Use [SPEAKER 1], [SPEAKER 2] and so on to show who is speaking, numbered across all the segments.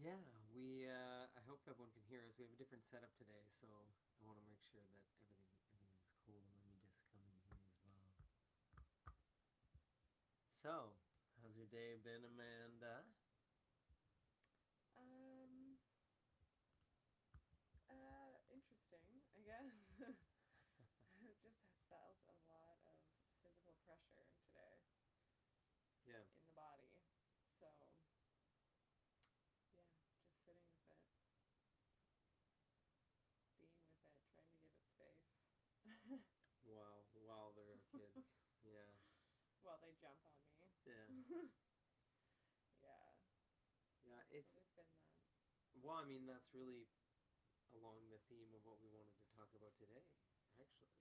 [SPEAKER 1] Yeah, I hope everyone can hear us. We have a different setup today, so I want to make sure that everything's cool. Let me just come in here as well. So, how's your day been, Amanda?
[SPEAKER 2] Um, Interesting, I guess. I've just felt a lot of physical pressure today
[SPEAKER 1] Yeah.
[SPEAKER 2] in the body. So, yeah, just sitting with it, being with it, trying to give it space.
[SPEAKER 1] Wow, there are kids. Yeah,
[SPEAKER 2] While they jump on me.
[SPEAKER 1] yeah,
[SPEAKER 2] Yeah,
[SPEAKER 1] yeah.
[SPEAKER 2] so
[SPEAKER 1] It's
[SPEAKER 2] there's been that.
[SPEAKER 1] well, I mean, that's really along the theme of what we wanted to talk about today, actually.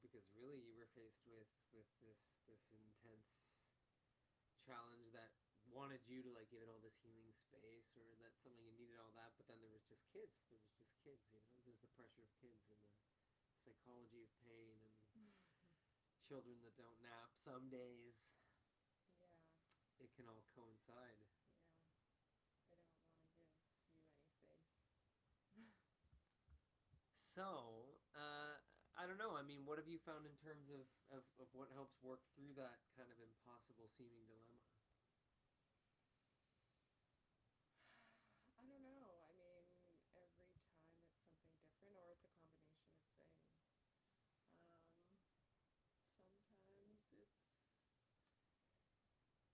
[SPEAKER 1] Because really you were faced with this intense challenge that wanted you to like give it all this healing space, or that something you needed all that, but then there was just kids. There's the pressure of kids and the psychology of pain and children that don't nap some days.
[SPEAKER 2] Yeah,
[SPEAKER 1] It can all coincide.
[SPEAKER 2] yeah. I don't want to give you any space.
[SPEAKER 1] So, I don't know. I mean, what have you found in terms of what helps work through that kind of impossible seeming dilemma?
[SPEAKER 2] I don't know. I mean, every time it's something different, or it's a combination of things. Um, Sometimes it's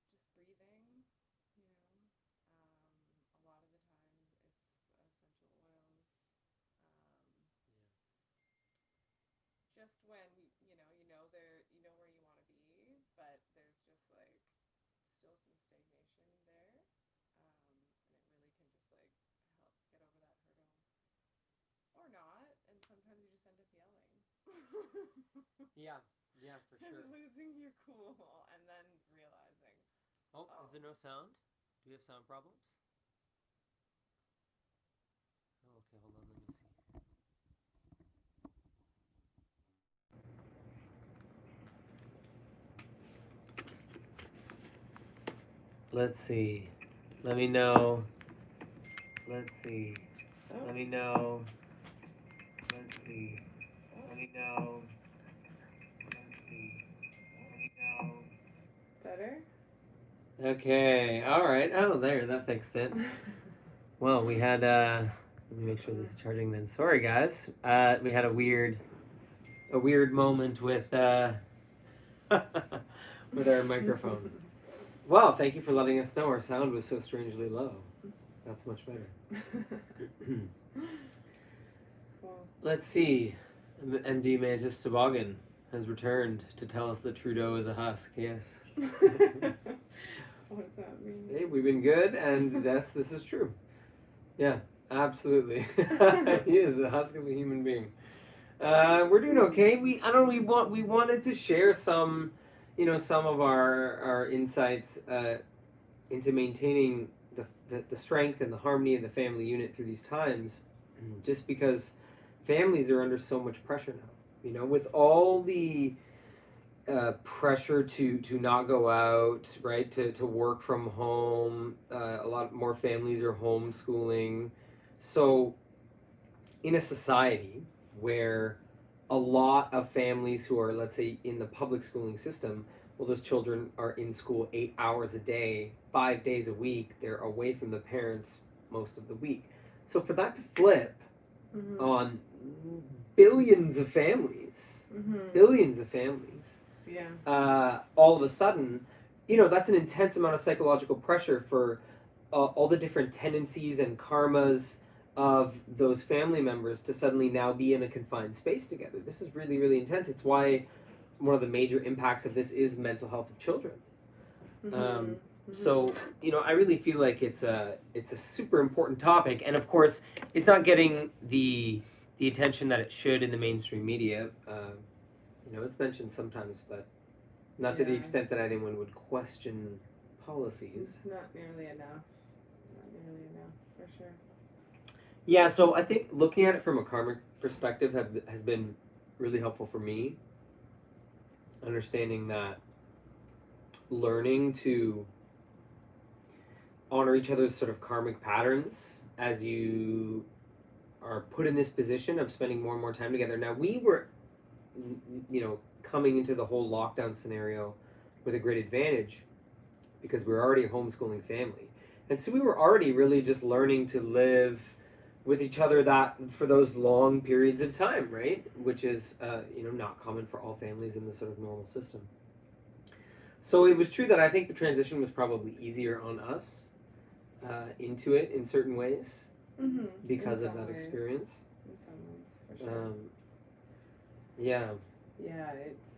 [SPEAKER 2] just breathing, you know. A lot of the times it's essential oils. Um,
[SPEAKER 1] Yeah.
[SPEAKER 2] just when you know where you want to be, but there's just like still some stagnation there, and it really can just like help get over that hurdle, or not. And sometimes you just end up yelling.
[SPEAKER 1] Yeah, yeah, for sure.
[SPEAKER 2] Losing your cool and then realizing,
[SPEAKER 1] Oh, is
[SPEAKER 2] oh,
[SPEAKER 1] there no sound? Do we have sound problems? Oh, okay, hold on, let me see. Let's see. Let me know. Let's see.
[SPEAKER 2] oh,
[SPEAKER 1] Let me know. Let's see. Let me know. Let's see. Let me know.
[SPEAKER 2] better.
[SPEAKER 1] Okay, alright. Oh, there, that fixed it. Well, we had, let me make sure this is charging then. Sorry, guys. We had a weird moment with our microphone. Wow, thank you for letting us know our sound was so strangely low. That's much better.
[SPEAKER 2] Cool.
[SPEAKER 1] Let's see. MD Mantis Toboggan has returned to tell us that Trudeau is a husk. Yes.
[SPEAKER 2] What does that mean?
[SPEAKER 1] Hey, we've been good, and yes, this is true. Yeah, absolutely. He is a husk of a human being. We're doing okay. I don't know. We wanted to share some of our insights into maintaining the strength and the harmony of the family unit through these times, just because families are under so much pressure now. With all the pressure to not go out, right? To work from home. A lot more families are homeschooling. So, in a society where a lot of families who are, let's say, in the public schooling system, well, those children are in school 8 hours a day, 5 days a week. They're away from the parents most of the week. So for that to flip
[SPEAKER 2] Mm-hmm.
[SPEAKER 1] on billions of families,
[SPEAKER 2] Mm-hmm.
[SPEAKER 1] billions of families,
[SPEAKER 2] Yeah.
[SPEAKER 1] all of a sudden, that's an intense amount of psychological pressure for all the different tendencies and karmas of those family members to suddenly now be in a confined space together. This is really, really intense. It's why one of the major impacts of this is mental health of children.
[SPEAKER 2] Mm-hmm.
[SPEAKER 1] Um,
[SPEAKER 2] Mm-hmm.
[SPEAKER 1] so I really feel like it's a super important topic, and of course, it's not getting the attention that it should in the mainstream media. It's mentioned sometimes, but not to the
[SPEAKER 2] Yeah.
[SPEAKER 1] extent that anyone would question policies.
[SPEAKER 2] Not nearly enough. Not nearly enough, for sure.
[SPEAKER 1] Yeah, so I think looking at it from a karmic perspective has been really helpful for me. Understanding that learning to honor each other's sort of karmic patterns as you are put in this position of spending more and more time together. Now, we were, coming into the whole lockdown scenario with a great advantage because we were already a homeschooling family. And so we were already really just learning to live with each other that for those long periods of time, right? Which is, not common for all families in the sort of normal system. So it was true that I think the transition was probably easier on us into it in certain ways because of that experience.
[SPEAKER 2] In some ways, for sure.
[SPEAKER 1] Yeah.
[SPEAKER 2] Yeah,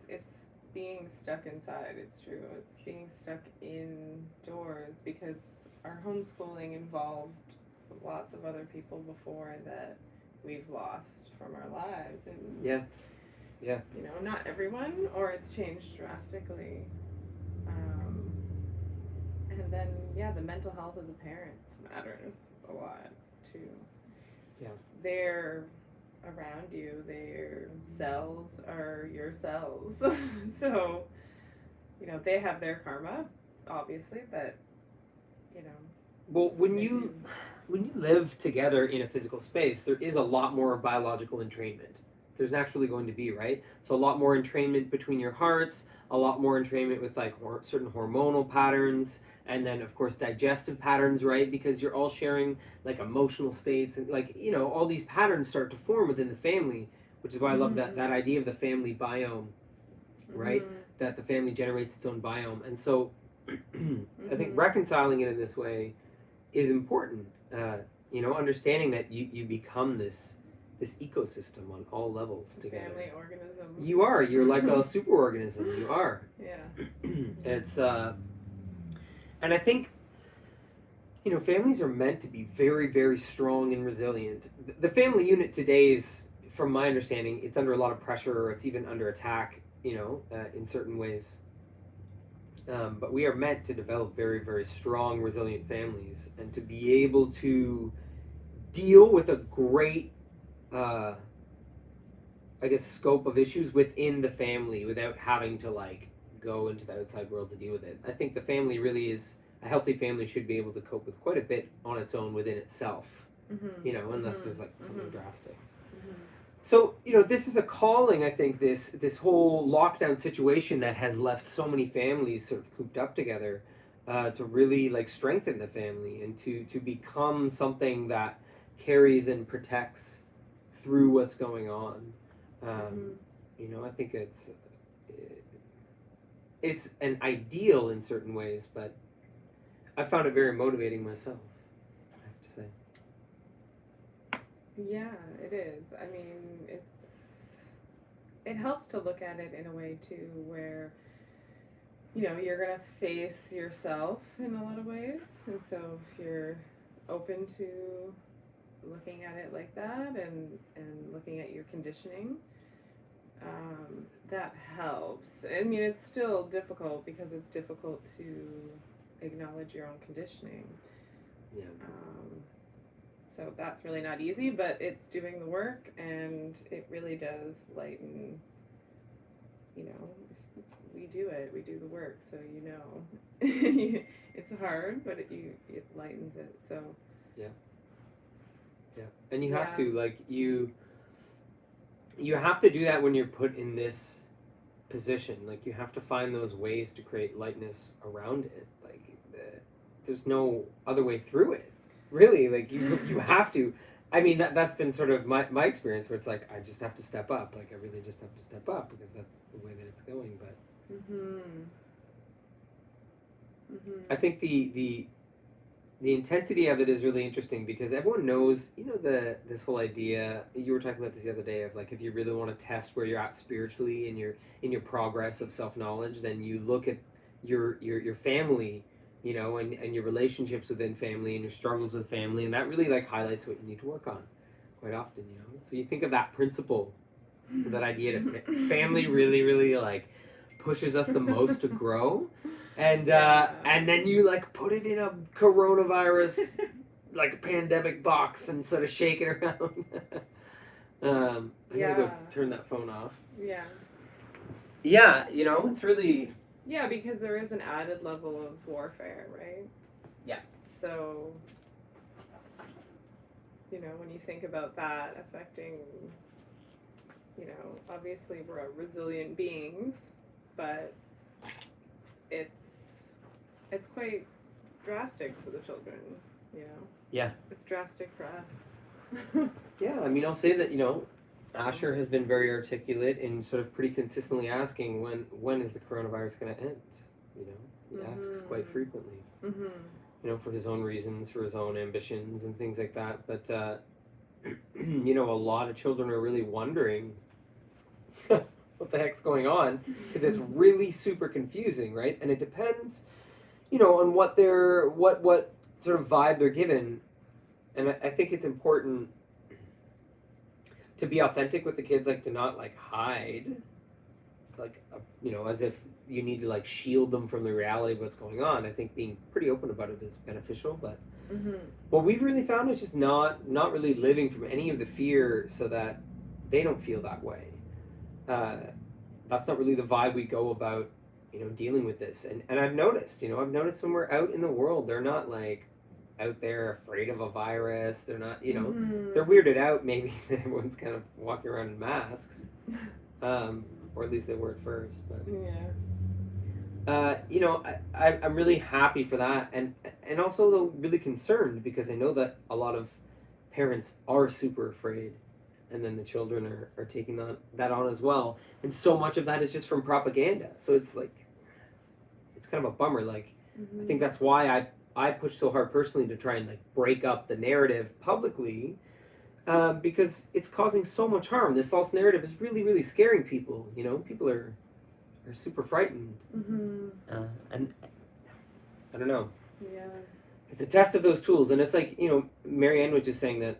[SPEAKER 2] it's being stuck inside. It's true. It's being stuck indoors because our homeschooling involved lots of other people before that we've lost from our lives, and
[SPEAKER 1] Yeah.
[SPEAKER 2] not everyone, or it's changed drastically. Um, and then the mental health of the parents matters a lot too.
[SPEAKER 1] Yeah.
[SPEAKER 2] They're around you, their cells are your cells. So, they have their karma, obviously, but
[SPEAKER 1] Well, when you live together in a physical space, there is a lot more biological entrainment. There's naturally going to be, right? So a lot more entrainment between your hearts, a lot more entrainment with like certain hormonal patterns, and then of course digestive patterns, right? Because you're all sharing like emotional states and like all these patterns start to form within the family, which is why I love that idea of the family biome, right? That the family generates its own biome, and so I think reconciling it in this way is important. Understanding that you become this ecosystem on all levels together.
[SPEAKER 2] Family organism.
[SPEAKER 1] You're like a superorganism. You are.
[SPEAKER 2] Yeah.
[SPEAKER 1] It's and I think families are meant to be very, very strong and resilient. The family unit today is, from my understanding, it's under a lot of pressure, or it's even under attack. In certain ways. But we are meant to develop very, very strong, resilient families, and to be able to deal with a great, scope of issues within the family without having to like go into the outside world to deal with it. I think the family really is a healthy family should be able to cope with quite a bit on its own within itself. Unless there's like something drastic. So, this is a calling, I think, this whole lockdown situation that has left so many families sort of cooped up together to really like strengthen the family and to become something that carries and protects through what's going on. I think it's an ideal in certain ways, but I found it very motivating myself, I have to say.
[SPEAKER 2] Yeah, it is. I mean, it helps to look at it in a way too where you're gonna face yourself in a lot of ways, and so if you're open to looking at it like that and looking at your conditioning, that helps. I mean, it's still difficult because it's difficult to acknowledge your own conditioning.
[SPEAKER 1] Yeah.
[SPEAKER 2] So that's really not easy, but it's doing the work, and it really does lighten. We do it. We do the work, so it's hard, but it lightens it. So
[SPEAKER 1] yeah, and you have to like you have to do that when you're put in this position. Like you have to find those ways to create lightness around it. Like there's no other way through it. Really, like you have to. I mean that's been sort of my experience where it's like I just have to step up. Like I really just have to step up because that's the way that it's going. But I think the intensity of it is really interesting because everyone knows, this whole idea. You were talking about this the other day of like if you really want to test where you're at spiritually in your progress of self knowledge, then you look at your family, and your relationships within family and your struggles with family, and that really like highlights what you need to work on quite often. So you think of that principle, that idea that family really, really like pushes us the most to grow. And then you like put it in a coronavirus like pandemic box and sort of shake it around. I'm gonna go turn that phone off.
[SPEAKER 2] Yeah.
[SPEAKER 1] Yeah, it's really
[SPEAKER 2] because there is an added level of warfare, right?
[SPEAKER 1] Yeah.
[SPEAKER 2] so, when you think about that affecting, obviously we're resilient beings, but it's quite drastic for the children,
[SPEAKER 1] Yeah.
[SPEAKER 2] It's drastic for us.
[SPEAKER 1] Yeah, I mean, I'll say that, Asher has been very articulate in sort of pretty consistently asking when is the coronavirus going to end? He asks quite frequently, for his own reasons, for his own ambitions and things like that. But, a lot of children are really wondering what the heck's going on, because it's really super confusing, right? And it depends, on what what sort of vibe they're given. And I think it's important to be authentic with the kids, like to not like hide, like as if you need to like shield them from the reality of what's going on. I think being pretty open about it is beneficial, but what we've really found is just not really living from any of the fear, so that they don't feel that way. That's not really the vibe we go about, dealing with this. And I've noticed when we're out in the world, they're not like out there afraid of a virus. They're not, they're weirded out maybe that everyone's kind of walking around in masks, or at least they were at first. But I'm really happy for that, and also though really concerned, because I know that a lot of parents are super afraid, and then the children are taking that on as well, and so much of that is just from propaganda. So it's like, it's kind of a bummer. Like, I think that's why I push so hard personally to try and like break up the narrative publicly, because it's causing so much harm. This false narrative is really, really scaring people. People are super frightened, and I don't know.
[SPEAKER 2] Yeah.
[SPEAKER 1] It's a test of those tools, and it's like, Marianne was just saying that,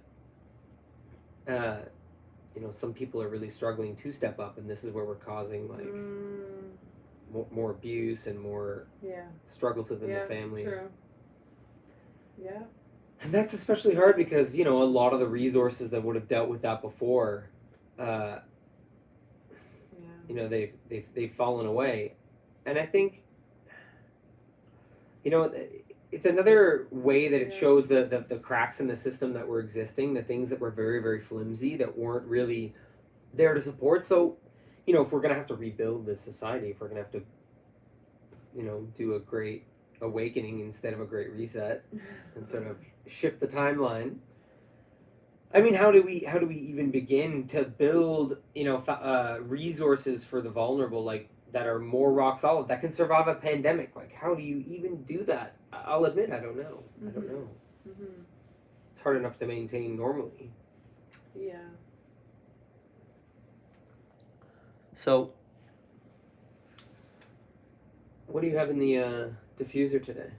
[SPEAKER 1] some people are really struggling to step up, and this is where we're causing like more abuse and more struggles within the family.
[SPEAKER 2] True. Yeah.
[SPEAKER 1] And that's especially hard because, a lot of the resources that would have dealt with that before, they've fallen away. And I think, it's another way that it shows the cracks in the system that were existing, the things that were very, very flimsy, that weren't really there to support. So, if we're going to have to rebuild this society, if we're going to have to, do a great awakening instead of a great reset, and sort of shift the timeline, I mean, how do we even begin to build, resources for the vulnerable, like, that are more rock solid, that can survive a pandemic? Like, how do you even do that? I'll admit, I don't know. I don't know. It's hard enough to maintain normally.
[SPEAKER 2] Yeah.
[SPEAKER 1] So, what do you have in the diffuser today?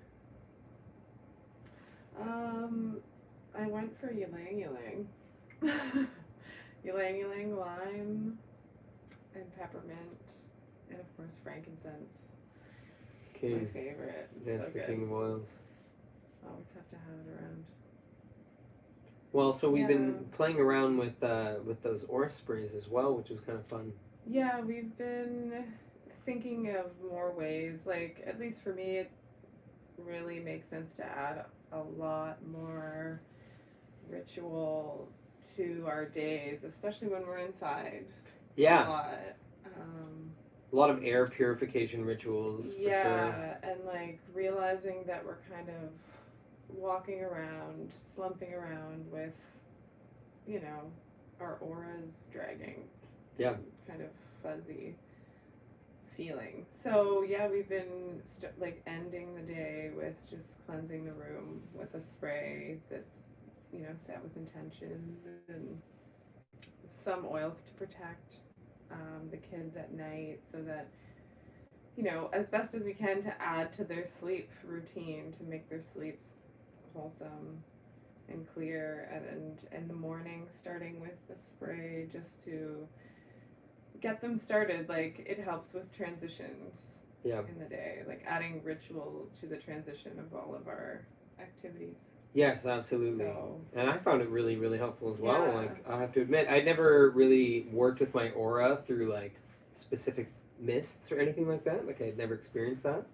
[SPEAKER 2] I went for ylang ylang. Ylang ylang, lime, and peppermint, and of course frankincense.
[SPEAKER 1] Okay.
[SPEAKER 2] My favorite.
[SPEAKER 1] That's
[SPEAKER 2] so
[SPEAKER 1] the
[SPEAKER 2] good.
[SPEAKER 1] king of oils.
[SPEAKER 2] Always have to have it around.
[SPEAKER 1] Well, so we've been playing around with those aura sprays as well, which was kind of fun.
[SPEAKER 2] Yeah, we've been thinking of more ways. Like, at least for me, it really makes sense to add a lot more ritual to our days, especially when we're inside.
[SPEAKER 1] Yeah.
[SPEAKER 2] A lot.
[SPEAKER 1] A lot of air purification rituals, for sure.
[SPEAKER 2] Yeah, and like realizing that we're kind of walking around, slumping around with, our auras dragging.
[SPEAKER 1] Yeah.
[SPEAKER 2] Kind of fuzzy feeling. So yeah, we've been ending the day with just cleansing the room with a spray that's, set with intentions, and some oils to protect the kids at night, so that, as best as we can, to add to their sleep routine, to make their sleeps wholesome and clear, and in the morning starting with the spray, just to get them started. Like, it helps with transitions in the day, like adding ritual to the transition of all of our activities.
[SPEAKER 1] Yes, absolutely.
[SPEAKER 2] So,
[SPEAKER 1] and I found it really, really helpful as well.
[SPEAKER 2] Yeah.
[SPEAKER 1] Like, I have to admit, I never really worked with my aura through like specific mists or anything like that. Like, I had never experienced that.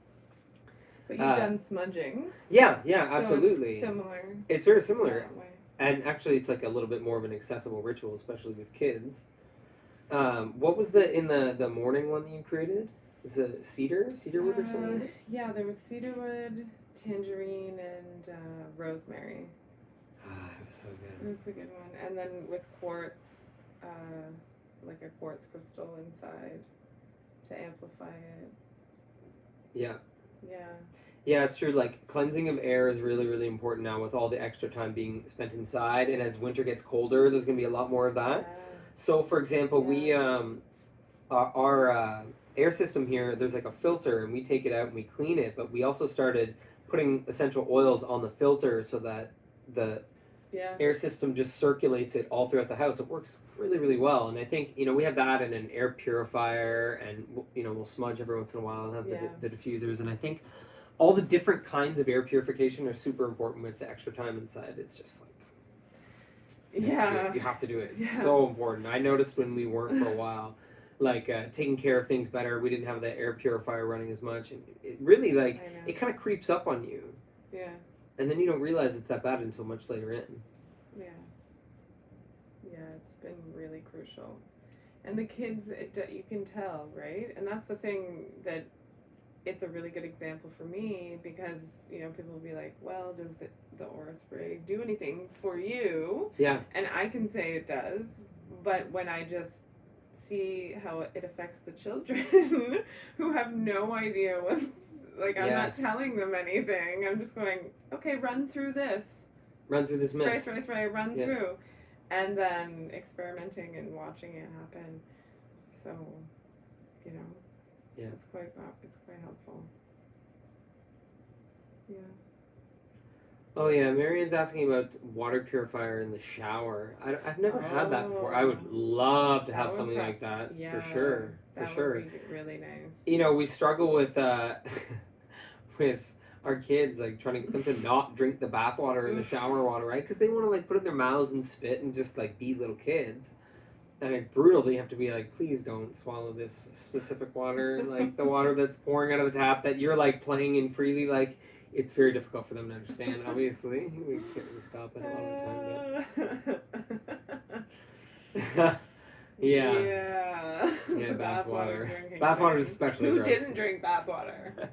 [SPEAKER 2] But you've done smudging.
[SPEAKER 1] Yeah,
[SPEAKER 2] So
[SPEAKER 1] absolutely.
[SPEAKER 2] it's similar.
[SPEAKER 1] It's very similar.
[SPEAKER 2] That way.
[SPEAKER 1] And actually, it's like a little bit more of an accessible ritual, especially with kids. What was the morning one that you created? Was it cedar wood or something?
[SPEAKER 2] Yeah, there was cedarwood, tangerine, and rosemary.
[SPEAKER 1] Ah, it was so good.
[SPEAKER 2] That's a good one. And then with quartz, like a quartz crystal inside to amplify it.
[SPEAKER 1] Yeah.
[SPEAKER 2] Yeah.
[SPEAKER 1] Yeah, it's true. Like cleansing of air is really, really important now with all the extra time being spent inside. And as winter gets colder, there's going to be a lot more of that.
[SPEAKER 2] Yeah.
[SPEAKER 1] So, for example, we
[SPEAKER 2] Yeah.
[SPEAKER 1] our air system here, there's like a filter, and we take it out and we clean it. But we also started putting essential oils on the filter so that the
[SPEAKER 2] Yeah.
[SPEAKER 1] air system just circulates it all throughout the house. It works really, really well. And I think we have that and an air purifier, and we'll smudge every once in a while and have
[SPEAKER 2] Yeah.
[SPEAKER 1] the diffusers. And I think all the different kinds of air purification are super important with the extra time inside. It's just like you have to do it. It's so important. I noticed when we weren't for a while, like taking care of things better. We didn't have the air purifier running as much, and it really it kind of creeps up on you.
[SPEAKER 2] Yeah.
[SPEAKER 1] And then you don't realize it's that bad until much later in.
[SPEAKER 2] Yeah. Yeah, it's been really crucial. And the kids, you can tell, right? And that's the thing that it's a really good example for me because, people will be like, well, does the aura spray do anything for you?
[SPEAKER 1] Yeah.
[SPEAKER 2] And I can say it does, but when I just see how it affects the children who have no idea what's, like, I'm not telling them anything. I'm just going, okay, run through this.
[SPEAKER 1] Run through this mist.
[SPEAKER 2] Spray, run through. And then experimenting and watching it happen. So,
[SPEAKER 1] yeah,
[SPEAKER 2] it's quite helpful. Yeah.
[SPEAKER 1] Oh yeah, Marion's asking about water purifier in the shower. I've never had that before. I would love to have something like that for sure. For sure.
[SPEAKER 2] That would be really nice.
[SPEAKER 1] We struggle with with our kids, like trying to get them to not drink the bath water and the shower water, right? Because they want to like put it in their mouths and spit and just like be little kids. And it's brutal. They have to be like, please don't swallow this specific water, like the water that's pouring out of the tap that you're like playing in freely. Like, it's very difficult for them to understand. Obviously, we can't really stop it a lot of the time. But yeah, bath water. Bath water is especially gross.
[SPEAKER 2] Who didn't drink bath water?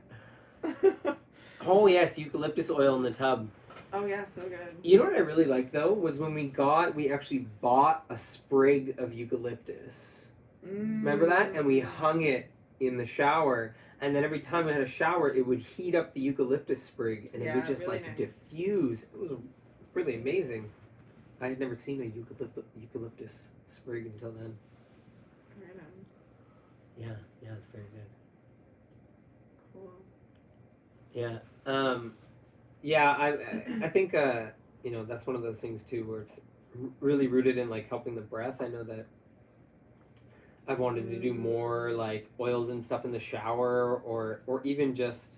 [SPEAKER 1] Oh yes, eucalyptus oil in the tub.
[SPEAKER 2] Oh yeah, so good.
[SPEAKER 1] You know what I really liked though was when we actually bought a sprig of eucalyptus. Remember that? And we hung it in the shower, and then every time we had a shower, it would heat up the eucalyptus sprig, and it would just really diffuse. It was really amazing. I had never seen a eucalyptus sprig until then.
[SPEAKER 2] Right on.
[SPEAKER 1] Yeah, it's very good.
[SPEAKER 2] Cool.
[SPEAKER 1] Yeah. I think that's one of those things too where it's really rooted in like helping the breath. I know that I've wanted to do more like oils and stuff in the shower, or even just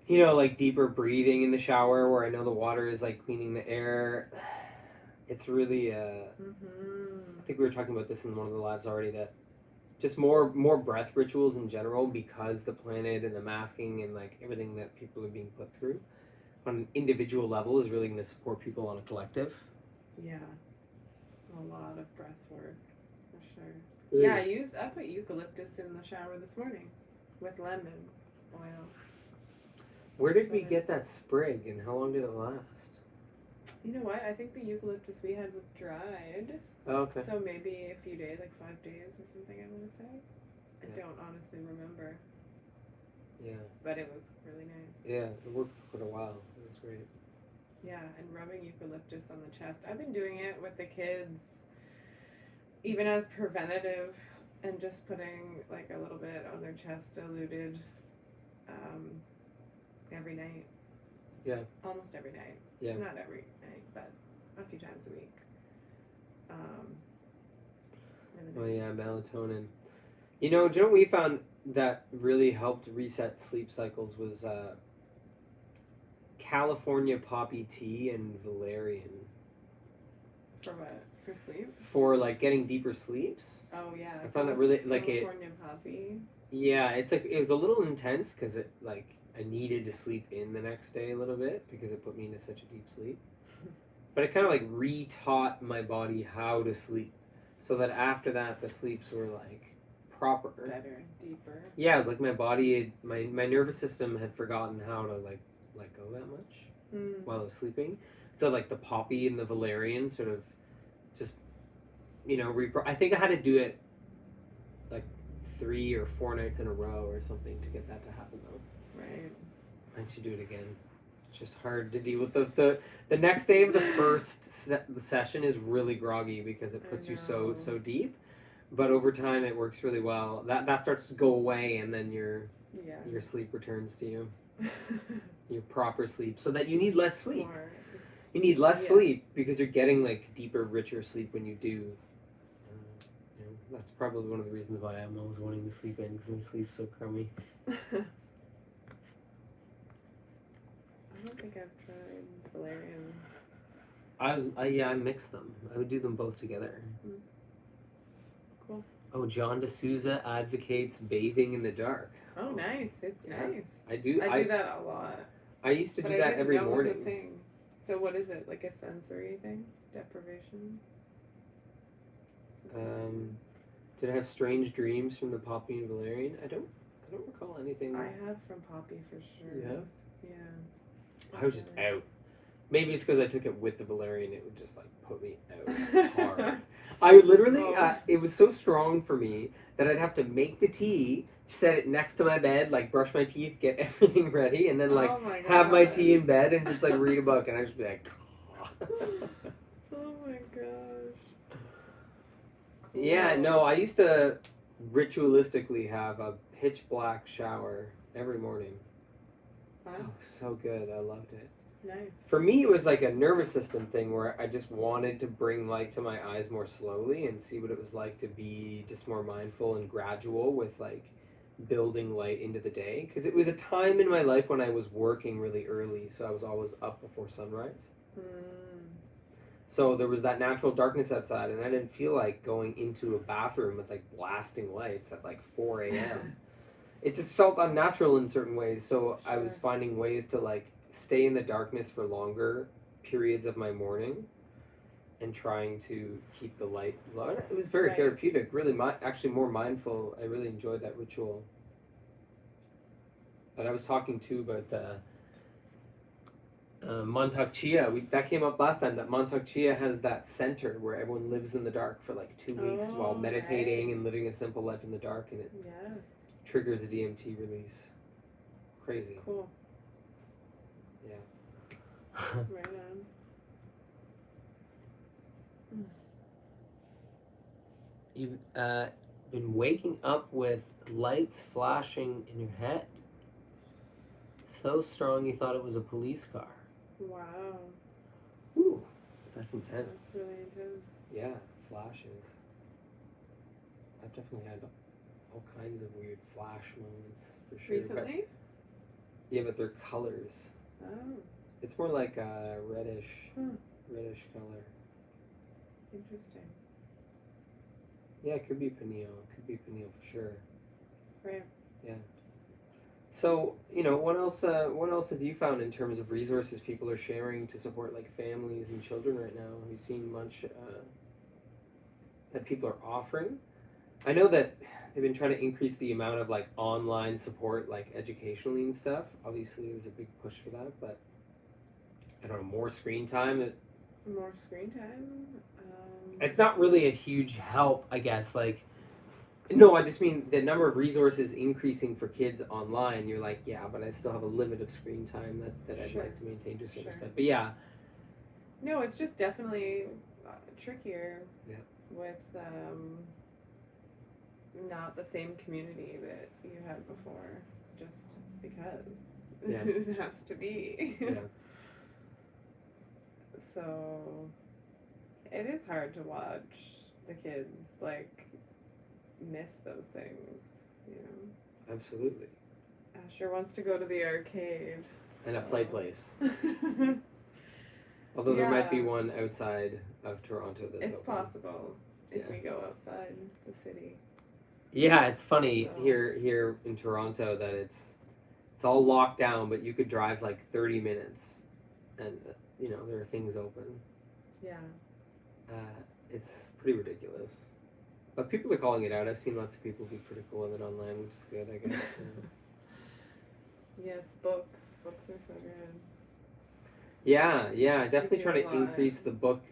[SPEAKER 1] like deeper breathing in the shower where I know the water is like cleaning the air. It's really I think we were talking about this in one of the lives already, that just more breath rituals in general, because the planet and the masking and like everything that people are being put through on an individual level is really going to support people on a collective.
[SPEAKER 2] Yeah, a lot of breath work for sure. Yeah, I put eucalyptus in the shower this morning with lemon oil.
[SPEAKER 1] Where did we get that sprig, and how long did it last?
[SPEAKER 2] You know what? I think the eucalyptus we had was dried.
[SPEAKER 1] Oh, okay.
[SPEAKER 2] So maybe a few days, like 5 days or something, I want to say. I don't honestly remember.
[SPEAKER 1] Yeah.
[SPEAKER 2] But it was really nice.
[SPEAKER 1] Yeah, it worked for quite a while. It was great.
[SPEAKER 2] Yeah, and rubbing eucalyptus on the chest. I've been doing it with the kids, even as preventative, and just putting like a little bit on their chest, diluted, every night.
[SPEAKER 1] Yeah.
[SPEAKER 2] Almost every night.
[SPEAKER 1] Yeah.
[SPEAKER 2] Not every night, but a few times a week. Really nice.
[SPEAKER 1] Oh yeah, melatonin. You know what we found that really helped reset sleep cycles was California poppy tea and valerian.
[SPEAKER 2] For what? For sleep?
[SPEAKER 1] For like getting deeper sleeps.
[SPEAKER 2] Oh yeah.
[SPEAKER 1] I found that really like
[SPEAKER 2] California poppy.
[SPEAKER 1] Yeah, it's like it was a little intense because it like I needed to sleep in the next day a little bit because it put me into such a deep sleep. But it kind of like retaught my body how to sleep, so that after that the sleeps were like proper.
[SPEAKER 2] Better, deeper.
[SPEAKER 1] Yeah, it was like my body, my nervous system had forgotten how to like let go that much while I was sleeping. So like the poppy and the valerian sort of just I think I had to do it like 3 or 4 nights in a row or something to get that to happen though.
[SPEAKER 2] Right.
[SPEAKER 1] Once you do it again, it's just hard to deal with the next day of the the session is really groggy because it puts you so deep. But over time, it works really well. That starts to go away, and then your sleep returns to you, your proper sleep, so that you need less sleep.
[SPEAKER 2] Smart.
[SPEAKER 1] You need less sleep because you're getting like deeper, richer sleep when you do. That's probably one of the reasons why I'm always wanting to sleep in because my sleep's so crummy.
[SPEAKER 2] I don't think I've tried valerian.
[SPEAKER 1] I mix them. I would do them both together.
[SPEAKER 2] Cool.
[SPEAKER 1] Oh, John D'Souza advocates bathing in the dark.
[SPEAKER 2] Oh, nice. It's nice.
[SPEAKER 1] I do
[SPEAKER 2] that a lot.
[SPEAKER 1] I used to do that every morning.
[SPEAKER 2] It was a thing. So what is it? Like a sensory thing? Deprivation?
[SPEAKER 1] Did I have strange dreams from the poppy and valerian? I don't recall anything.
[SPEAKER 2] I have from poppy for sure.
[SPEAKER 1] Yeah?
[SPEAKER 2] Yeah.
[SPEAKER 1] I was just out. Maybe it's because I took it with the valerian. It would just like put me out hard. I would literally. It was so strong for me that I'd have to make the tea, set it next to my bed, like brush my teeth, get everything ready, and then like have my tea in bed and just like read a book, and I'd just be like.
[SPEAKER 2] Oh my gosh.
[SPEAKER 1] Yeah, no, I used to ritualistically have a pitch black shower every morning.
[SPEAKER 2] Wow.
[SPEAKER 1] Oh, so good. I loved it.
[SPEAKER 2] Nice.
[SPEAKER 1] For me, it was like a nervous system thing where I just wanted to bring light to my eyes more slowly and see what it was like to be just more mindful and gradual with like building light into the day. Because it was a time in my life when I was working really early, so I was always up before sunrise. So there was that natural darkness outside, and I didn't feel like going into a bathroom with like blasting lights at like 4 a.m. It just felt unnatural in certain ways, so I was finding ways to like stay in the darkness for longer periods of my morning and trying to keep the light low. It was very therapeutic, really actually more mindful. I really enjoyed that ritual. But I was talking too about Montauk Chia. That came up last time, that Montauk Chia has that center where everyone lives in the dark for like 2 weeks while meditating and living a simple life in the dark, and it triggers a DMT release. Crazy.
[SPEAKER 2] Cool.
[SPEAKER 1] Yeah.
[SPEAKER 2] Right on.
[SPEAKER 1] You've been waking up with lights flashing in your head. So strong you thought it was a police car.
[SPEAKER 2] Wow.
[SPEAKER 1] Ooh, that's intense.
[SPEAKER 2] That's really intense.
[SPEAKER 1] Yeah, flashes. I've definitely had all kinds of weird flash moments for sure.
[SPEAKER 2] Recently?
[SPEAKER 1] But they're colors.
[SPEAKER 2] Oh.
[SPEAKER 1] It's more like a reddish color.
[SPEAKER 2] Interesting.
[SPEAKER 1] Yeah, it could be pineal. It could be pineal for sure.
[SPEAKER 2] Right.
[SPEAKER 1] Yeah. So, what else have you found in terms of resources people are sharing to support like families and children right now? Have you seen much that people are offering? I know that they've been trying to increase the amount of like online support, like educationally and stuff. Obviously, there's a big push for that, but I don't know, more screen time is.
[SPEAKER 2] More screen time?
[SPEAKER 1] It's not really a huge help, I guess. Like, no, I just mean the number of resources increasing for kids online. You're like, yeah, but I still have a limit of screen time that I'd like to maintain to a certain extent. But yeah.
[SPEAKER 2] No, it's just definitely trickier with not the same community that you had before, just because it has to be.
[SPEAKER 1] Yeah.
[SPEAKER 2] So it is hard to watch the kids like miss those things,
[SPEAKER 1] Absolutely.
[SPEAKER 2] Asher wants to go to the arcade.
[SPEAKER 1] And a play place. Although there might be one outside of Toronto that's
[SPEAKER 2] It's
[SPEAKER 1] open.
[SPEAKER 2] possible if we go outside the city.
[SPEAKER 1] Yeah, it's funny
[SPEAKER 2] So
[SPEAKER 1] here in Toronto that it's all locked down, but you could drive like 30 minutes, and there are things open.
[SPEAKER 2] yeah,
[SPEAKER 1] It's pretty ridiculous. But people are calling it out. I've seen lots of people be critical of it online, which is good, I guess.
[SPEAKER 2] yes, books are so good.
[SPEAKER 1] Yeah,
[SPEAKER 2] We
[SPEAKER 1] definitely
[SPEAKER 2] do
[SPEAKER 1] trying
[SPEAKER 2] a
[SPEAKER 1] to
[SPEAKER 2] lot.
[SPEAKER 1] increase the book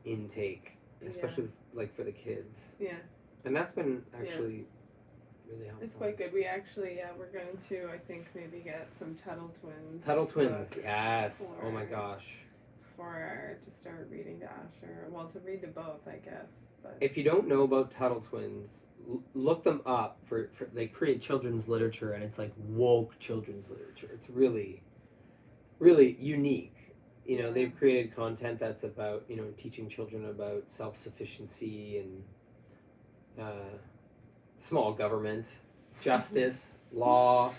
[SPEAKER 1] intake,
[SPEAKER 2] Yeah,
[SPEAKER 1] especially like for the kids,
[SPEAKER 2] yeah,
[SPEAKER 1] and that's been
[SPEAKER 2] yeah.
[SPEAKER 1] actually really helpful.
[SPEAKER 2] It's quite good. We actually, yeah, we're going to, I think, maybe get some Tuttle Twins.
[SPEAKER 1] Tuttle Twins,
[SPEAKER 2] Books
[SPEAKER 1] yes. Oh my
[SPEAKER 2] for
[SPEAKER 1] gosh.
[SPEAKER 2] to start reading to Asher. Well, to read to both, I guess. But
[SPEAKER 1] If you don't know about Tuttle Twins, look them up. For they create children's literature, and it's like woke children's literature. It's really, really unique.
[SPEAKER 2] yeah,
[SPEAKER 1] They've created content that's about teaching children about self sufficiency and small government, justice, law.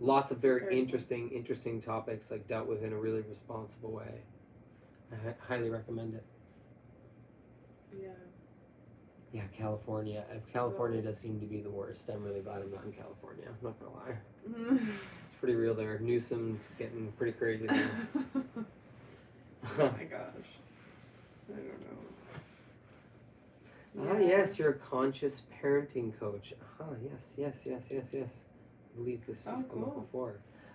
[SPEAKER 1] Lots of very
[SPEAKER 2] very cool.
[SPEAKER 1] interesting topics like dealt with in a really responsible way. I highly recommend it.
[SPEAKER 2] Yeah.
[SPEAKER 1] Yeah, California. California does seem to be the worst. I'm really glad I'm not in California. I'm not gonna lie. It's pretty real there. Newsom's getting pretty crazy there.
[SPEAKER 2] Oh my gosh. I don't know.
[SPEAKER 1] Ah, yes, you're a conscious parenting coach. Ah, yes. I believe this has come up
[SPEAKER 2] Cool.
[SPEAKER 1] before.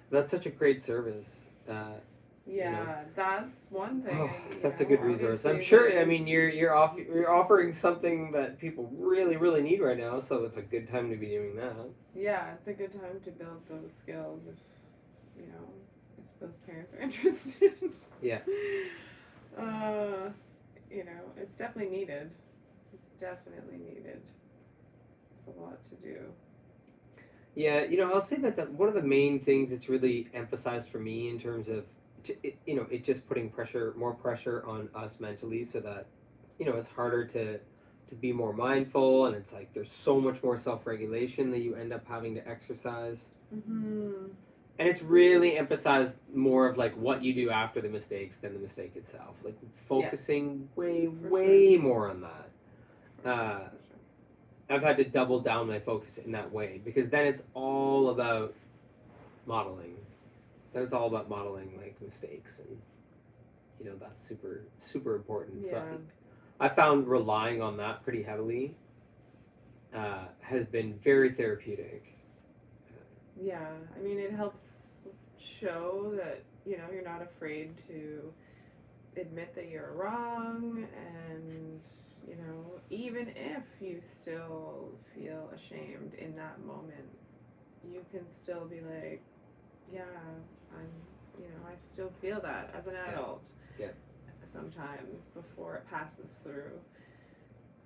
[SPEAKER 1] That's such a great service.
[SPEAKER 2] Yeah, that's one thing.
[SPEAKER 1] Oh, that's a good resource. I'm sure. I mean, you're offering something that people really really need right now, so it's a good time to be doing that.
[SPEAKER 2] Yeah, it's a good time to build those skills if if those parents are interested.
[SPEAKER 1] Yeah.
[SPEAKER 2] It's definitely needed. It's definitely needed. It's a lot to do.
[SPEAKER 1] Yeah, I'll say that one of the main things that's really emphasized for me in terms of, it just putting more pressure on us mentally, so that, it's harder to be more mindful, and it's like there's so much more self regulation that you end up having to exercise,
[SPEAKER 2] Mm-hmm.
[SPEAKER 1] and it's really emphasized more of like what you do after the mistakes than the mistake itself, like focusing way more on that. Uh, I've had to double down my focus in that way, because then it's all about modeling. Then it's all about modeling like mistakes, and that's super important. So
[SPEAKER 2] Yeah.
[SPEAKER 1] I found relying on that pretty heavily has been very therapeutic.
[SPEAKER 2] Yeah, I mean, it helps show that, you're not afraid to admit that you're wrong, and, even if you still feel ashamed in that moment, you can still be like, yeah, I still feel that as an adult.
[SPEAKER 1] Yeah.
[SPEAKER 2] Sometimes before it passes through.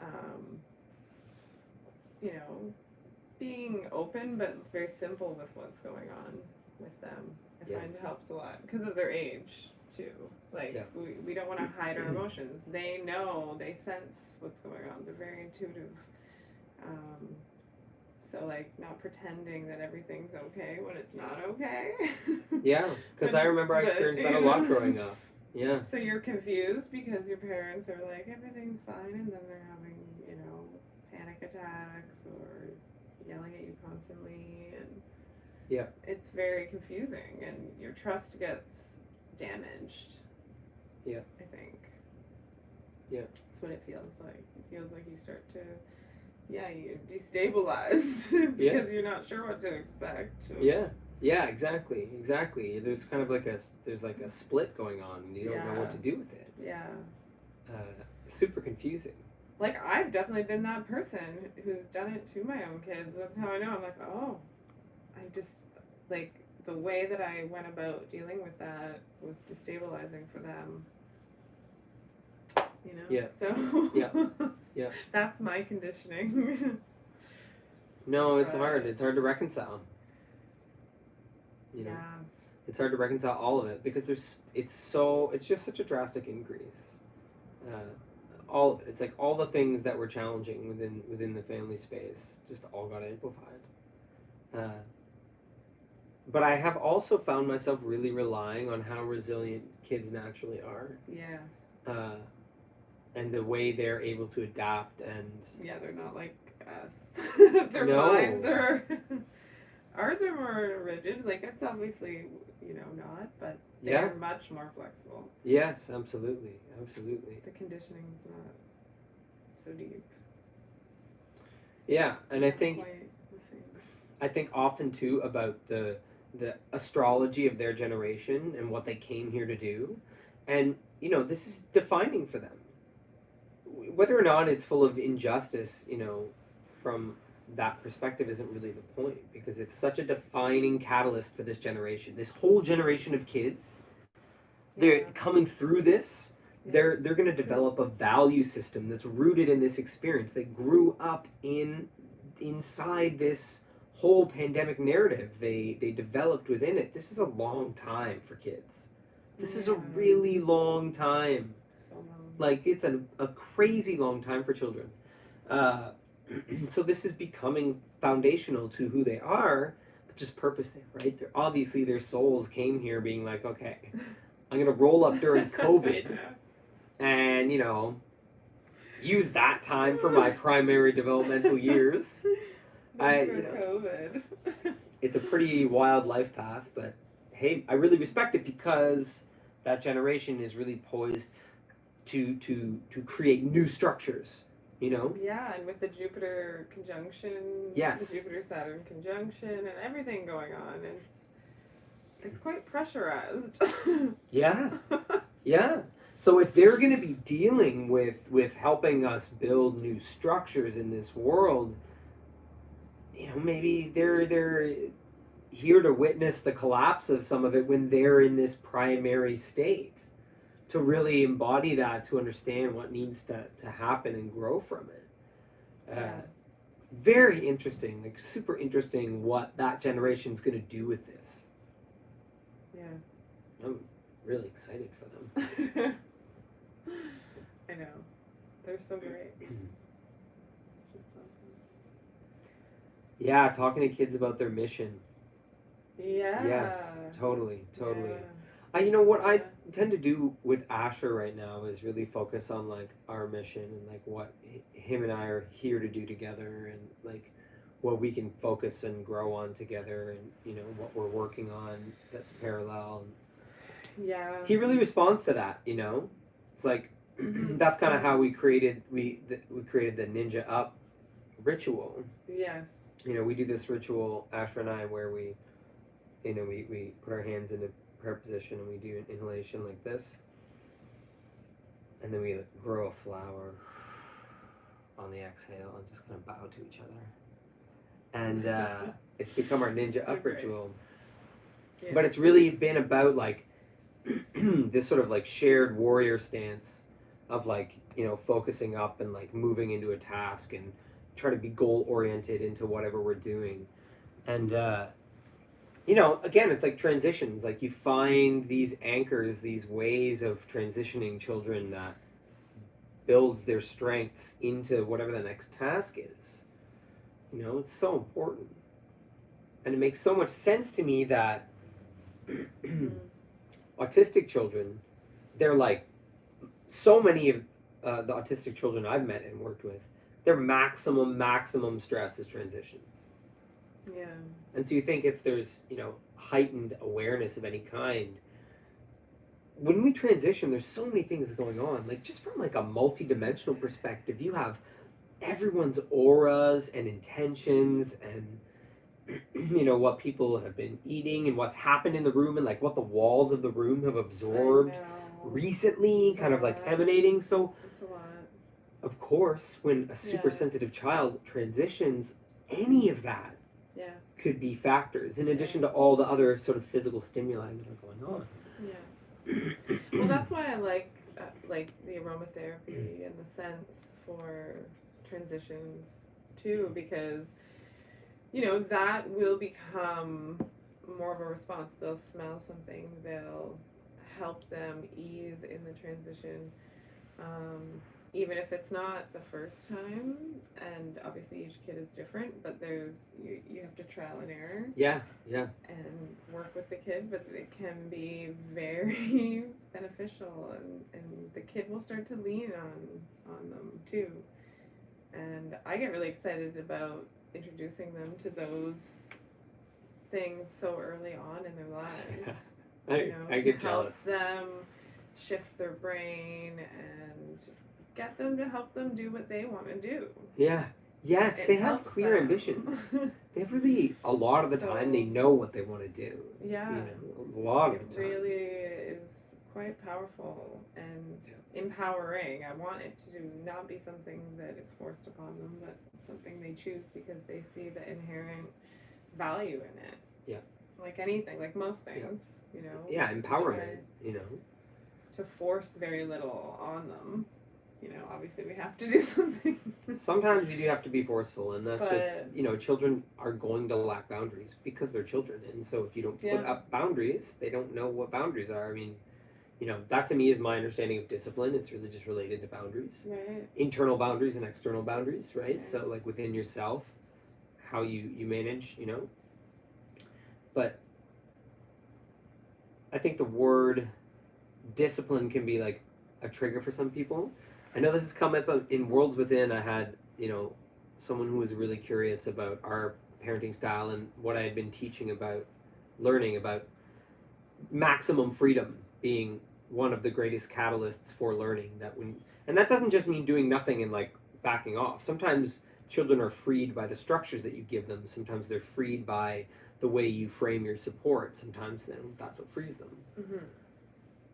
[SPEAKER 2] Um, you know, being open but very simple with what's going on with them, I find helps a lot because of their age too. Like we don't want to hide our emotions. They know, they sense what's going on. They're very intuitive. So like not pretending that everything's okay when it's not okay.
[SPEAKER 1] Yeah, because I remember I experienced that a lot growing up. Yeah.
[SPEAKER 2] So you're confused because your parents are like everything's fine, and then they're having panic attacks or yelling at you constantly, and it's very confusing, and your trust gets damaged.
[SPEAKER 1] Yeah.
[SPEAKER 2] I think.
[SPEAKER 1] Yeah.
[SPEAKER 2] That's what it feels like. It feels like you start to, you're destabilized because you're not sure what to expect.
[SPEAKER 1] Yeah, exactly. There's kind of like a split going on, and you don't know what to do with it.
[SPEAKER 2] Yeah.
[SPEAKER 1] Super confusing.
[SPEAKER 2] Like, I've definitely been that person who's done it to my own kids. That's how I know. I'm like, oh, I just, like, the way that I went about dealing with that was destabilizing for them.
[SPEAKER 1] Yeah.
[SPEAKER 2] So,
[SPEAKER 1] Yeah.
[SPEAKER 2] That's my conditioning.
[SPEAKER 1] No, it's hard. It's hard to reconcile.
[SPEAKER 2] Yeah.
[SPEAKER 1] It's hard to reconcile all of it because it's just such a drastic increase. All of it. It's like all the things that were challenging within the family space just all got amplified. But I have also found myself really relying on how resilient kids naturally are.
[SPEAKER 2] Yes.
[SPEAKER 1] And the way they're able to adapt, and
[SPEAKER 2] they're not like us. Their
[SPEAKER 1] No.
[SPEAKER 2] minds are ours are more rigid. Like it's obviously not, but they're much more flexible.
[SPEAKER 1] Yes, absolutely, absolutely.
[SPEAKER 2] The conditioning's not so deep.
[SPEAKER 1] Yeah, and I
[SPEAKER 2] Not
[SPEAKER 1] think
[SPEAKER 2] quite the same.
[SPEAKER 1] I think often too about the astrology of their generation and what they came here to do, and this is defining for them. Whether or not it's full of injustice, from that perspective isn't really the point because it's such a defining catalyst for this generation. This whole generation of kids, they're coming through this. They're going to develop a value system that's rooted in this experience. They grew up inside this whole pandemic narrative. They developed within it. This is a long time for kids. This is a really long time.
[SPEAKER 2] So long.
[SPEAKER 1] Like it's a crazy long time for children. So this is becoming foundational to who they are, but just purpose there, right? They're obviously their souls came here being like, okay, I'm gonna roll up during COVID and use that time for my primary developmental years.
[SPEAKER 2] COVID.
[SPEAKER 1] It's a pretty wild life path, but hey, I really respect it because that generation is really poised to create new structures.
[SPEAKER 2] Yeah, and with the Jupiter conjunction,
[SPEAKER 1] Yes.
[SPEAKER 2] the Jupiter Saturn conjunction, and everything going on, it's quite pressurized.
[SPEAKER 1] Yeah. Yeah. So if they're going to be dealing with helping us build new structures in this world, maybe they're here to witness the collapse of some of it when they're in this primary state, to really embody that, to understand what needs to happen and grow from it. Very interesting, like super interesting what that generation's going to do with this.
[SPEAKER 2] Yeah.
[SPEAKER 1] I'm really excited for them.
[SPEAKER 2] I know. They're so great. It's just awesome.
[SPEAKER 1] Yeah, talking to kids about their mission.
[SPEAKER 2] Yeah.
[SPEAKER 1] Yes, totally.
[SPEAKER 2] Yeah.
[SPEAKER 1] What I tend to do with Asher right now is really focus on like our mission and like what him and I are here to do together, and like what we can focus and grow on together, and what we're working on that's parallel.
[SPEAKER 2] Yeah.
[SPEAKER 1] He really responds to that. It's like that's kind of how we created we created the Ninja Up ritual.
[SPEAKER 2] Yes.
[SPEAKER 1] We do this ritual, Asher and I, where we put our hands in a prayer position and we do an inhalation like this, and then we grow a flower on the exhale and just kind of bow to each other, and it's become our Ninja
[SPEAKER 2] So
[SPEAKER 1] Up
[SPEAKER 2] great.
[SPEAKER 1] ritual.
[SPEAKER 2] Yeah.
[SPEAKER 1] But it's really been about like this sort of like shared warrior stance of like focusing up and like moving into a task and try to be goal oriented into whatever we're doing. And again, it's like transitions. Like you find these anchors, these ways of transitioning children that builds their strengths into whatever the next task is. It's so important. And it makes so much sense to me that autistic children, they're like so many of the autistic children I've met and worked with, their maximum stress is transitions.
[SPEAKER 2] Yeah.
[SPEAKER 1] And so you think if there's, heightened awareness of any kind, when we transition, there's so many things going on. Like just from like a multi-dimensional perspective, you have everyone's auras and intentions and what people have been eating and what's happened in the room and like what the walls of the room have absorbed recently, kind of like emanating. So
[SPEAKER 2] It's a lot.
[SPEAKER 1] of course, when a super sensitive child transitions, any of that could be factors in addition to all the other sort of physical stimuli that are going on.
[SPEAKER 2] Yeah. Well, that's why I like the aromatherapy and the scents for transitions too, because that will become more of a response. They'll smell something, they'll help them ease in the transition, even if it's not the first time. And obviously each kid is different, but you have to trial and error.
[SPEAKER 1] Yeah.
[SPEAKER 2] And work with the kid, but it can be very beneficial, and the kid will start to lean on them too. And I get really excited about introducing them to those things so early on in their lives.
[SPEAKER 1] I
[SPEAKER 2] To
[SPEAKER 1] get
[SPEAKER 2] help
[SPEAKER 1] jealous.
[SPEAKER 2] them shift their brain and get them to help them do what they want to do.
[SPEAKER 1] Yeah. Yes,
[SPEAKER 2] It
[SPEAKER 1] they have
[SPEAKER 2] helps
[SPEAKER 1] clear ambitions.
[SPEAKER 2] them.
[SPEAKER 1] They have really, a lot of the time, they
[SPEAKER 2] So,
[SPEAKER 1] know what they want to do.
[SPEAKER 2] yeah,
[SPEAKER 1] You know, a lot
[SPEAKER 2] it
[SPEAKER 1] of the time.
[SPEAKER 2] really is quite powerful and empowering. I want it to not be something that is forced upon them, but something they choose because they see the inherent value in it.
[SPEAKER 1] Yeah.
[SPEAKER 2] Like anything, like most things,
[SPEAKER 1] Yeah,
[SPEAKER 2] we
[SPEAKER 1] empowerment,
[SPEAKER 2] try
[SPEAKER 1] you know.
[SPEAKER 2] to force very little on them. Obviously we have to do something.
[SPEAKER 1] Sometimes you do have to be forceful, and that's just,
[SPEAKER 2] But
[SPEAKER 1] you know, children are going to lack boundaries because they're children. And so if you don't put
[SPEAKER 2] yeah,
[SPEAKER 1] up boundaries, they don't know what boundaries are. I mean, you know, that to me is my understanding of discipline. It's really just related to boundaries,
[SPEAKER 2] right.
[SPEAKER 1] internal boundaries and external boundaries, right?
[SPEAKER 2] Right.
[SPEAKER 1] So, like within yourself, how you manage, you know. But I think the word discipline can be like a trigger for some people. I know this has come up in Worlds Within. I had, you know, someone who was really curious about our parenting style and what I had been teaching about learning about maximum freedom being one of the greatest catalysts for learning. And that doesn't just mean doing nothing and like backing off. Sometimes children are freed by the structures that you give them. Sometimes they're freed by the way you frame your support. Sometimes then that's what frees them.
[SPEAKER 2] Mm-hmm.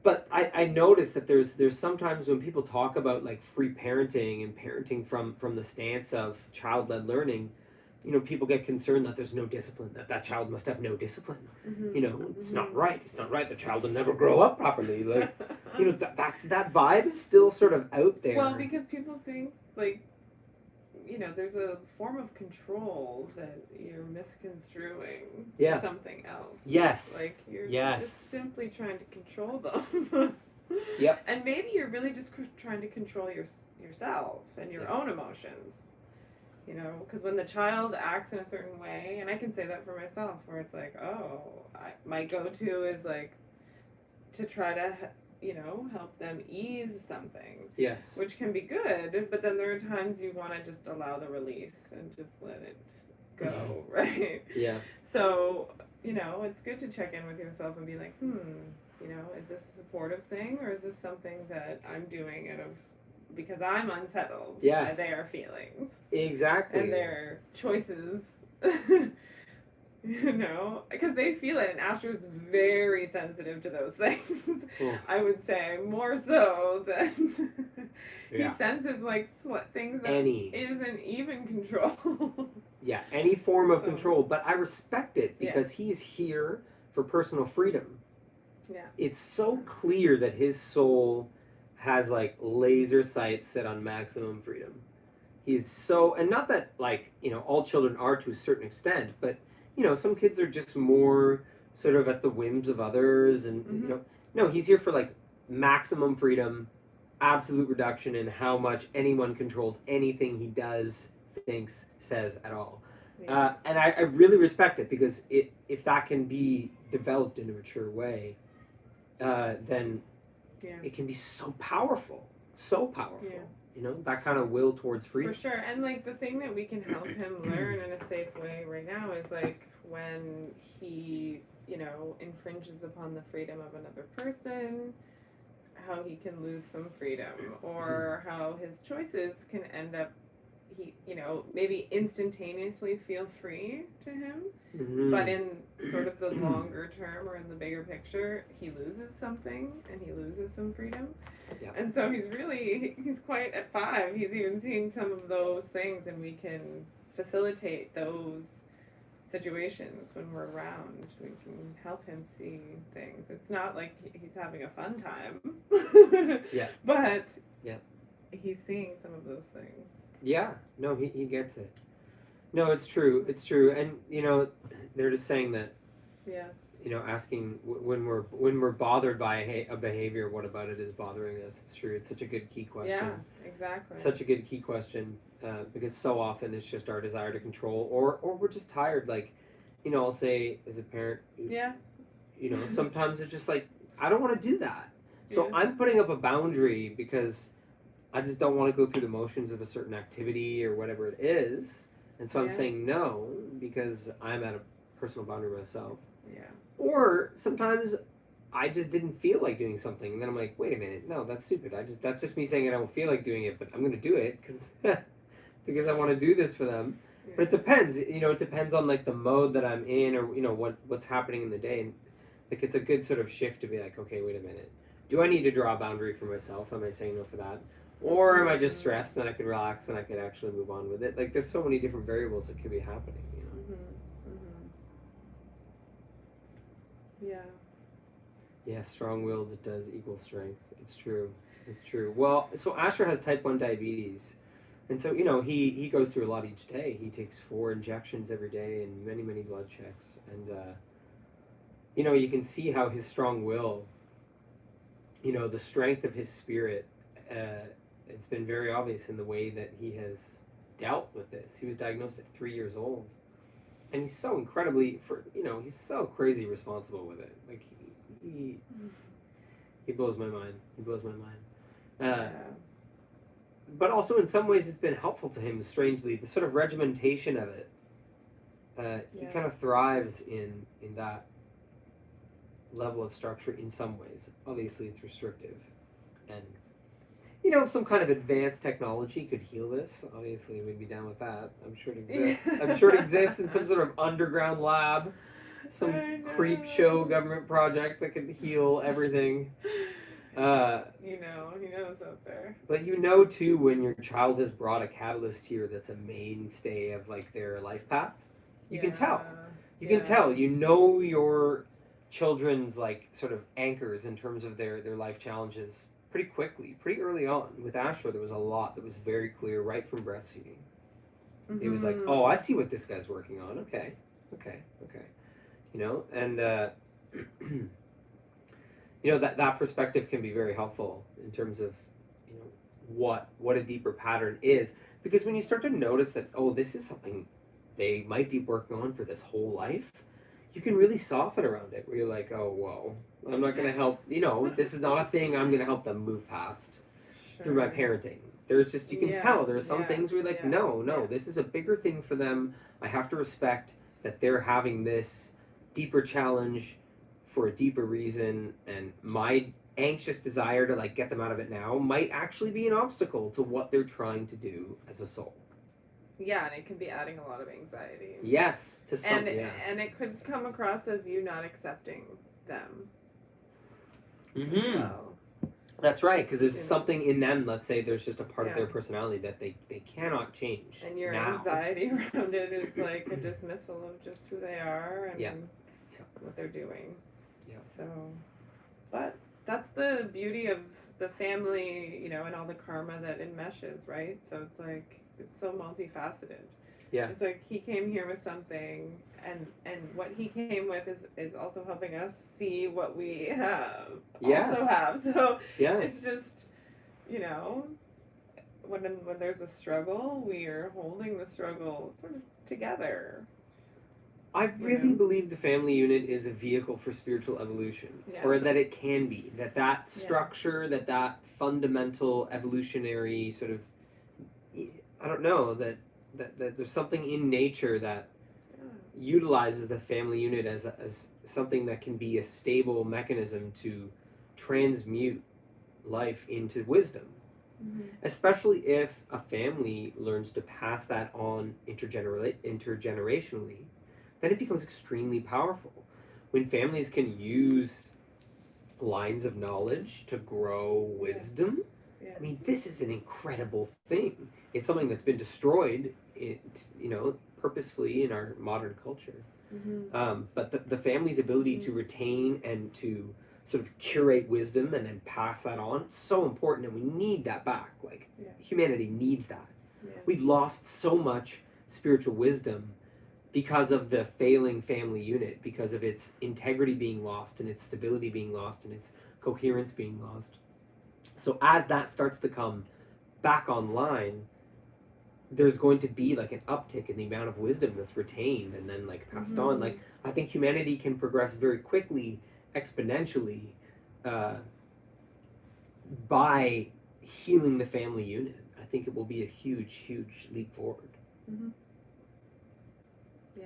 [SPEAKER 1] But I noticed that there's sometimes when people talk about like free parenting and parenting from the stance of child led learning, you know, people get concerned that there's no discipline, that child must have no discipline.
[SPEAKER 2] Mm-hmm.
[SPEAKER 1] You know, it's
[SPEAKER 2] Mm-hmm.
[SPEAKER 1] not right. It's not right. The child will never grow up properly. Like, you know, that vibe is still sort of out there.
[SPEAKER 2] Well, because people think like there's a form of control that you're misconstruing
[SPEAKER 1] Yeah.
[SPEAKER 2] something else.
[SPEAKER 1] Yes.
[SPEAKER 2] Like you're
[SPEAKER 1] Yes.
[SPEAKER 2] just simply trying to control them.
[SPEAKER 1] Yep.
[SPEAKER 2] And maybe you're really just trying to control yourself and your own emotions. Because when the child acts in a certain way, and I can say that for myself, where it's like, my go-to is like to try to help them ease something,
[SPEAKER 1] Yes.
[SPEAKER 2] which can be good, but then there are times you want to just allow the release and just let it go, right?
[SPEAKER 1] Yeah.
[SPEAKER 2] So, it's good to check in with yourself and be like, is this a supportive thing, or is this something that I'm doing because I'm unsettled
[SPEAKER 1] Yes.
[SPEAKER 2] by their feelings
[SPEAKER 1] Exactly.
[SPEAKER 2] and their choices? Because they feel it, and Asher's very sensitive to those things. I would say more so than he senses like things that isn't even control.
[SPEAKER 1] Yeah, any form of control, but I respect it because he's here for personal freedom.
[SPEAKER 2] Yeah.
[SPEAKER 1] It's so clear that his soul has like laser sights set on maximum freedom. He's so, and not that like, you know, all children are to a certain extent, but you know, some kids are just more sort of at the whims of others, and you know, no, he's here for like maximum freedom, absolute reduction in how much anyone controls anything he does, thinks, says at all.
[SPEAKER 2] Yeah.
[SPEAKER 1] And I really respect it because if that can be developed in a mature way, then it can be so powerful, so powerful.
[SPEAKER 2] Yeah.
[SPEAKER 1] You know, that kind of will towards freedom.
[SPEAKER 2] For sure. And like the thing that we can help him learn in a safe way right now is like when he, infringes upon the freedom of another person, how he can lose some freedom, or how his choices can end up maybe instantaneously feel free to him, but in sort of the longer term or in the bigger picture, he loses something and he loses some freedom.
[SPEAKER 1] Yeah.
[SPEAKER 2] And so he's quite at 5. He's even seeing some of those things, and we can facilitate those situations when we're around. We can help him see things. It's not like he's having a fun time.
[SPEAKER 1] Yeah.
[SPEAKER 2] But he's seeing some of those things.
[SPEAKER 1] Yeah, no, he gets it. No, it's true. It's true. And you know, they're just saying that.
[SPEAKER 2] Yeah.
[SPEAKER 1] You know, asking when we're bothered by a behavior, what about it is bothering us? It's true. It's such a good key question.
[SPEAKER 2] Yeah, exactly.
[SPEAKER 1] Such a good key question because so often it's just our desire to control, or we're just tired. Like, you know, I'll say as a parent.
[SPEAKER 2] Yeah.
[SPEAKER 1] You know, sometimes it's just like I don't want to do that, so I'm putting up a boundary because I just don't want to go through the motions of a certain activity or whatever it is. And so I'm
[SPEAKER 2] Yeah.
[SPEAKER 1] saying no because I'm at a personal boundary myself.
[SPEAKER 2] Yeah.
[SPEAKER 1] Or sometimes I just didn't feel like doing something, and then I'm like, wait a minute, no, that's stupid. That's just me saying I don't feel like doing it, but I'm gonna do it because because I want to do this for them. But it
[SPEAKER 2] Yes.
[SPEAKER 1] depends, it depends on like the mode that I'm in, or what's happening in the day, and like it's a good sort of shift to be like, okay, wait a minute, do I need to draw a boundary for myself? Am I saying no for that, or am I just stressed and I could relax and I could actually move on with it? Like there's so many different variables that could be happening.
[SPEAKER 2] Yeah.
[SPEAKER 1] Yeah, strong-willed does equal strength. It's true. It's true. Well, so Asher has type 1 diabetes. And so, he goes through a lot each day. He takes 4 injections every day and many, many blood checks. And, you can see how his strong will, the strength of his spirit, it's been very obvious in the way that he has dealt with this. He was diagnosed at 3 years old. And he's so incredibly, he's so crazy responsible with it. Like, he blows my mind. He blows my mind.
[SPEAKER 2] Yeah.
[SPEAKER 1] But also, in some ways, it's been helpful to him. Strangely, the sort of regimentation of it. He kind of thrives in that level of structure in some ways. Obviously, it's restrictive, and if some kind of advanced technology could heal this, obviously we'd be down with that. I'm sure it exists. I'm sure it exists in some sort of underground lab, some creep show government project that could heal everything.
[SPEAKER 2] He knows out there.
[SPEAKER 1] But too, when your child has brought a catalyst here that's a mainstay of like their life path, you can tell. You can tell. Your children's like sort of anchors in terms of their life challenges pretty quickly, pretty early on. With Asher, there was a lot that was very clear right from breastfeeding. It was like, oh, I see what this guy's working on. Okay. And that perspective can be very helpful in terms of what a deeper pattern is, because when you start to notice that, oh, this is something they might be working on for this whole life, you can really soften around it, where you're like, oh, whoa, I'm not going to help, this is not a thing I'm going to help them move past through my parenting. There's just, you can tell there's some things where you're like, no, this is a bigger thing for them. I have to respect that they're having this deeper challenge for a deeper reason, and my anxious desire to like get them out of it now might actually be an obstacle to what they're trying to do as a soul.
[SPEAKER 2] Yeah, and it can be adding a lot of anxiety.
[SPEAKER 1] Yes, to some.
[SPEAKER 2] And it could come across as you not accepting them. As well.
[SPEAKER 1] That's right, because there's something in them. Let's say there's just a part of their personality that they cannot change.
[SPEAKER 2] And your anxiety around it is like a dismissal of just who they are and what they're doing.
[SPEAKER 1] Yeah.
[SPEAKER 2] So, but that's the beauty of the family, and all the karma that enmeshes, right? So it's like, it's so multifaceted.
[SPEAKER 1] Yeah.
[SPEAKER 2] It's like he came here with something, and what he came with is also helping us see what we also have. So it's just, when there's a struggle, we are holding the struggle sort of together.
[SPEAKER 1] I really believe the family unit is a vehicle for spiritual evolution, or that it can be. That structure, that fundamental evolutionary sort of, I don't know, that there's something in nature that utilizes the family unit as something that can be a stable mechanism to transmute life into wisdom. Especially if a family learns to pass that on intergenerationally, then it becomes extremely powerful. When families can use lines of knowledge to grow wisdom, I mean, this is an incredible thing. It's something that's been destroyed, purposefully in our modern culture. But the family's ability to retain and to sort of curate wisdom and then pass that on, it's so important, and we need that back. Like, humanity needs that. We've lost so much spiritual wisdom because of the failing family unit, because of its integrity being lost and its stability being lost and its coherence being lost. So as that starts to come back online, there's going to be like an uptick in the amount of wisdom that's retained and then like passed on. Like, I think humanity can progress very quickly, exponentially, by healing the family unit. I think it will be a huge leap forward.
[SPEAKER 2] Mm-hmm. Yeah.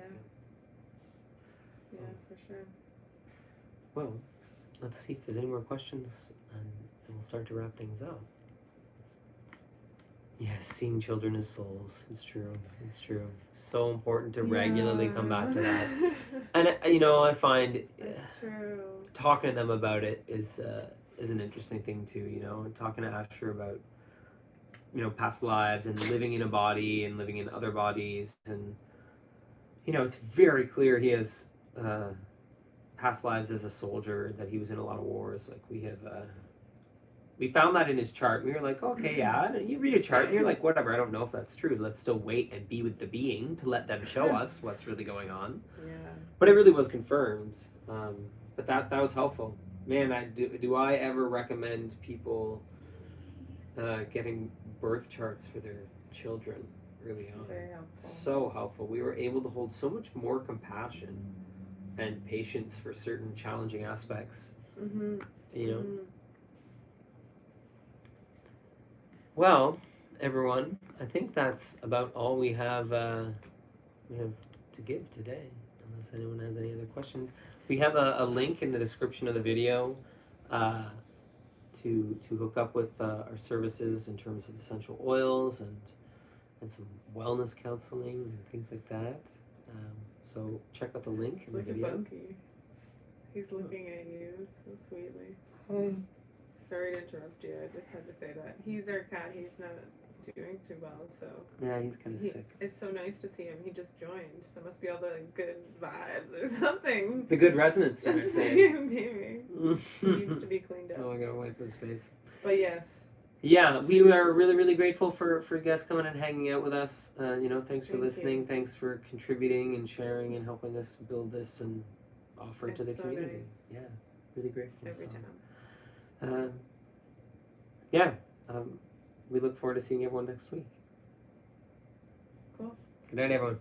[SPEAKER 2] Yeah, for sure.
[SPEAKER 1] Well, let's see if there's any more questions, and we'll start to wrap things up. Yes, seeing children as souls. It's true. It's true. So important to regularly come back to that. And I find
[SPEAKER 2] That's true.
[SPEAKER 1] talking to them about it is an interesting thing too. And talking to Asher about past lives and living in a body and living in other bodies, and it's very clear he has past lives as a soldier, that he was in a lot of wars. Like we found that in his chart. We were like, okay, yeah. And you read a chart and you're like, whatever, I don't know if that's true. Let's still wait and be with the being to let them show us what's really going on.
[SPEAKER 2] Yeah.
[SPEAKER 1] But it really was confirmed. But that was helpful. Man, do I ever recommend people getting birth charts for their children early on?
[SPEAKER 2] Very helpful.
[SPEAKER 1] So helpful. We were able to hold so much more compassion and patience for certain challenging aspects.
[SPEAKER 2] Mm-hmm. Mm-hmm.
[SPEAKER 1] Well, everyone, I think that's about all we have to give today. Unless anyone has any other questions, we have a link in the description of the video to hook up with our services in terms of essential oils and some wellness counseling and things like that. So check out the link in the
[SPEAKER 2] Like a
[SPEAKER 1] video.
[SPEAKER 2] monkey. He's looking at you so sweetly.
[SPEAKER 1] Hi.
[SPEAKER 2] Sorry to interrupt you. I just had to say that. He's our cat. He's not doing too well, so.
[SPEAKER 1] Yeah, he's kind of sick.
[SPEAKER 2] It's so nice to see him. He just joined, so it must be all the good vibes or something.
[SPEAKER 1] The good resonance, you might say.
[SPEAKER 2] Maybe. He needs to be cleaned up.
[SPEAKER 1] Oh, I gotta wipe his face.
[SPEAKER 2] But yes.
[SPEAKER 1] Yeah, we are really grateful for guests coming and hanging out with us. Thanks for listening. Thanks for contributing and sharing and helping us build this and offer it to the community.
[SPEAKER 2] Nice.
[SPEAKER 1] Yeah, really grateful.
[SPEAKER 2] Every time.
[SPEAKER 1] We look forward to seeing everyone next week.
[SPEAKER 2] Cool.
[SPEAKER 1] Good night, everyone.